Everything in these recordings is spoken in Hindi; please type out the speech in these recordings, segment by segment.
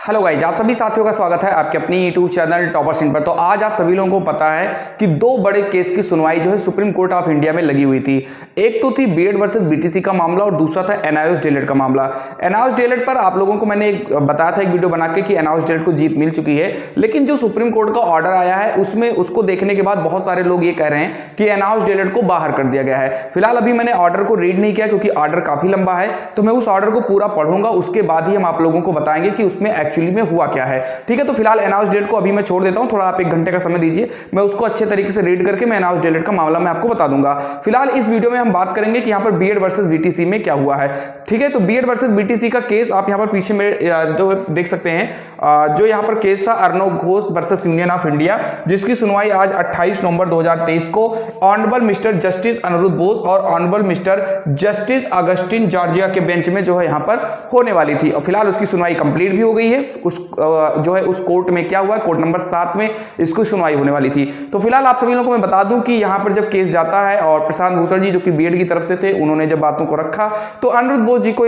हेलो गाइज, आप सभी साथियों का स्वागत है आपके अपनी यूट्यूब चैनल टॉपर सिंह पर। तो आज आप सभी लोगों को पता है कि दो बड़े केस की सुनवाई जो है सुप्रीम कोर्ट ऑफ इंडिया में लगी हुई थी। एक तो थी बीएड वर्सेस बीटीसी का मामला और दूसरा था एनआईओएस डीएलएड का मामला। एनआईओएस डीएलएड पर आप लोगों को मैंने बताया था एक वीडियो बना के कि एनआईओएस डीएलएड को जीत मिल चुकी है, लेकिन जो सुप्रीम कोर्ट का ऑर्डर आया है उसमें उसको देखने के बाद बहुत सारे लोग ये कह रहे हैं कि एनआईओएस डीएलएड को बाहर कर दिया गया है। फिलहाल अभी मैंने ऑर्डर को रीड नहीं किया क्योंकि ऑर्डर काफी लंबा है, तो मैं उस ऑर्डर को पूरा पढ़ूंगा, उसके बाद ही हम आप लोगों को बताएंगे कि उसमें एक्चुअली में हुआ क्या है। ठीक है, तो फिलहाल एनआईओएस डीएलएड को अभी मैं छोड़ देता हूं, थोड़ा आप 1 घंटे का समय दीजिए, मैं उसको अच्छे तरीके से रीड करके मैं एनआईओएस डीएलएड का मामला मैं आपको बता दूंगा। फिलहाल इस वीडियो में हम बात करेंगे कि यहां पर बीएड वर्सेस बीटीसी में क्या हुआ है। ठीक है, तो बीएड वर्सेस बीटीसी का केस आप यहां पर पीछे में जो देख सकते हैं, जो यहां पर केस था Arnab Ghosh versus Union of India, जिसकी सुनवाई आज 28 नवंबर 2023 को honourable mister justice Aniruddha Bose और honourable mister justice Augustine Georgia के बेंच में जो है यहां पर होने वाली थी। और फिलहाल उसकी सुनवाई कंप्लीट भी हो गई है। उस जो है उस कोर्ट में क्या हुआ, कोर्ट नंबर 7 में इसको सुनवाई होने वाली थी। तो फिलहाल आप सभी लोगों को मैं बता दूं कि यहां पर जब केस जाता है और प्रशांत भूषण जी जो कि बीएड की तरफ से थे, उन्होंने जब बातों को रखा तो अनिरुद्ध बोस जी को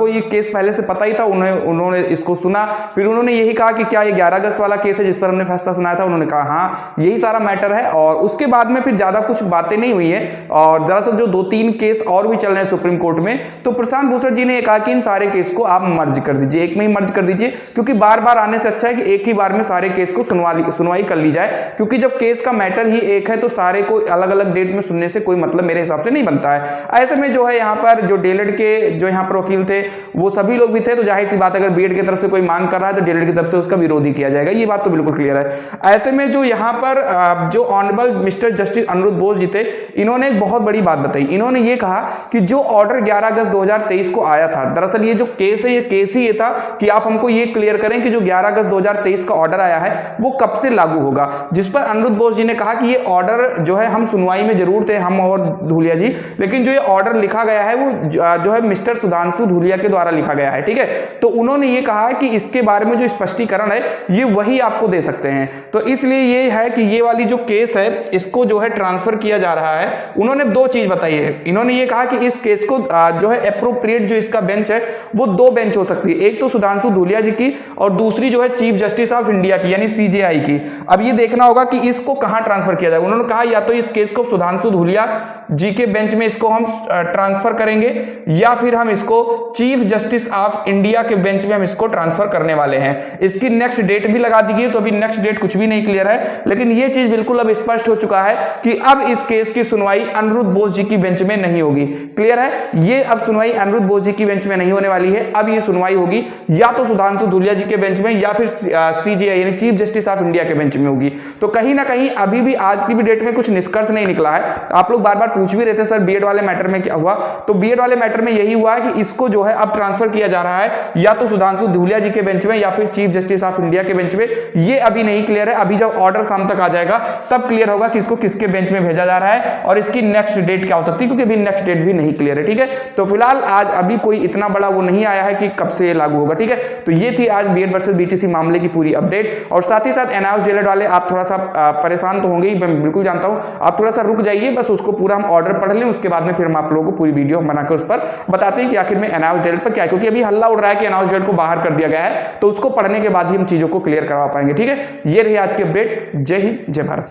ये केस पहले से पता ही था। उन्होंने इसको सुना, फिर उन्होंने यही कहा कि क्या ये 11 अगस्त वाला केस है जिस पर हमने फैसला सुनाया था। उन्होंने कहा हाँ यही सारा मैटर है, और उसके बाद में फिर ज्यादा कुछ बातें नहीं हुई है। और दरअसल जो 2-3 केस और भी चल रहे हैं सुप्रीम कोर्ट में, तो प्रशांत भूषण जी ने कहा कि इन सारे केस को आप मर्ज कर दीजिए, एक में ही मर्ज कर दीजिए, क्योंकि बार बार आने से अच्छा है कि एक ही बार में सारे केस को सुनवाई कर ली जाए। क्योंकि जब केस का मैटर ही एक है तो सारे को अलग अलग डेट में सुनने से कोई मतलब मेरे हिसाब से नहीं बनता है। ऐसे में जो है यहाँ पर जो डीएलएड के जो यहाँ पर वकील थे वो सभी लोग भी थे, तो जाहिर सी बात अगर बीएड की तरफ से कोई मांग कर रहा है तो डीएलएड की तरफ से उसका विरोध ही किया जाएगा, ये बात तो बिल्कुल क्लियर है। ऐसे में जो यहाँ पर जो honourable mister justice Aniruddha Bose ji थे, इन्होंने एक बहुत बड़ी बात बताई। इन्होंने ये कहा कि जो ऑर्डर 11 अगस्त 2023 को आया था, दरअसल ये जो केस है ये केस ही ये था कि आप हमको ये क्लियर करें कि जो 11 अगस्त 2023 का ऑर्डर आया है वो कब से लागू होगा। जिस पर अनिरुद्ध बोस जी ने कहा कि ये ऑर्डर जो है हम सुनवाई में जरूर थे, हम और धूलिया जी, लेकिन जो ये ऑर्डर लिखा गया है वो जो है मिस्टर सुधांशु धूलिया के द्वारा लिखा गया है। ठीक है, तो उन्होंने ये कहा कि इसके बारे में जो स्पष्टीकरण है ये वही आपको दे सकते हैं। तो इसलिए ये है कि ये वाली जो केस है इसको जो है ट्रांसफर किया जा रहा है। उन्होंने 2 चीज बताई है। इन्होंने ये कहा कि इस केस को जो है एप्रोप्रिएट जो इसका बेंच है वो 2 बेंच हो सकती है, एक तो सुधांशु धूलिया जी की और दूसरी जो है चीफ जस्टिस ऑफ इंडिया की यानी सीजेआई की। अब ये देखना होगा कि इसको कहां ट्रांसफर किया जाए। उन्होंने कहा या तो इस केस को सुधांशु धूलिया जी के बेंच में इसको हम ट्रांसफर करेंगे, या फिर हम इसको चीफ जस्टिस ऑफ इंडिया के बेंच में हम इसको ट्रांसफर करने वाले हैं। इसकी नेक्स्ट डेट भी लगा दी गई, तो अभी नेक्स्ट डेट कुछ भी नहीं क्लियर है, लेकिन ये चीज बिल्कुल अब स्पष्ट हो चुका है कि अब इस केस की सुनवाई अनिरुद्ध बोस जी की बेंच में नहीं होगी। क्लियर है, ये अब सुनवाई अनिरुद्ध बोस जी की बेंच में नहीं होने वाली है। अब ये सुनवाई होगी या तो सुधांशु धूलिया जी के बेंच में या फिर सीजेआई यानी चीफ जस्टिस ऑफ इंडिया के बेंच में होगी। तो कहीं ना कहीं अभी भी आज की भी डेट में कुछ निष्कर्ष नहीं निकला है। आप लोग बार बार पूछ भी रहे थे सर बीएड वाले मैटर में क्या हुआ, तो बीएड वाले मैटर में यही हुआ है कि इसको जो है अब ट्रांसफर किया जा रहा है या तो सुधांशु धूलिया जी के बेंच में या फिर चीफ जस्टिस ऑफ इंडिया के बेंच में। ये अभी नहीं क्लियर है, अभी जब ऑर्डर शाम तक आ जाएगा तब क्लियर होगा कि इसको किसके बेंच में भेजा जा रहा है और इसकी नेक्स्ट डेट क्या हो सकती है, क्योंकि अभी नेक्स्ट डेट भी नहीं क्लियर है। ठीक है, तो फिलहाल आज अभी कोई इतना बड़ा वो नहीं आया है कि कब से लागू होगा। ठीक है, तो ये थी आज बीएड वर्सेस बीटीसी मामले की पूरी अपडेट। और साथ ही साथ एनआईओएस डीएलएड वाले आप थोड़ा सा परेशान तो होंगे ही, मैं बिल्कुल जानता हूं, आप थोड़ा सा रुक जाइए, बस उसको पूरा हम ऑर्डर पढ़ लें, उसके बाद में फिर हम आप लोगों को पूरी वीडियो बनाकर उस पर बताते हैं कि आखिर में एनआईओएस डीएलएड पर क्या है, क्योंकि अभी हल्ला उड़ रहा है कि एनआईओएस डीएलएड को बाहर कर दिया गया है, तो उसको पढ़ने के बाद ही हम चीजों को क्लियर करवा पाएंगे। ठीक है, ये रही आज की अपडेट। जय हिंद, जय भारत।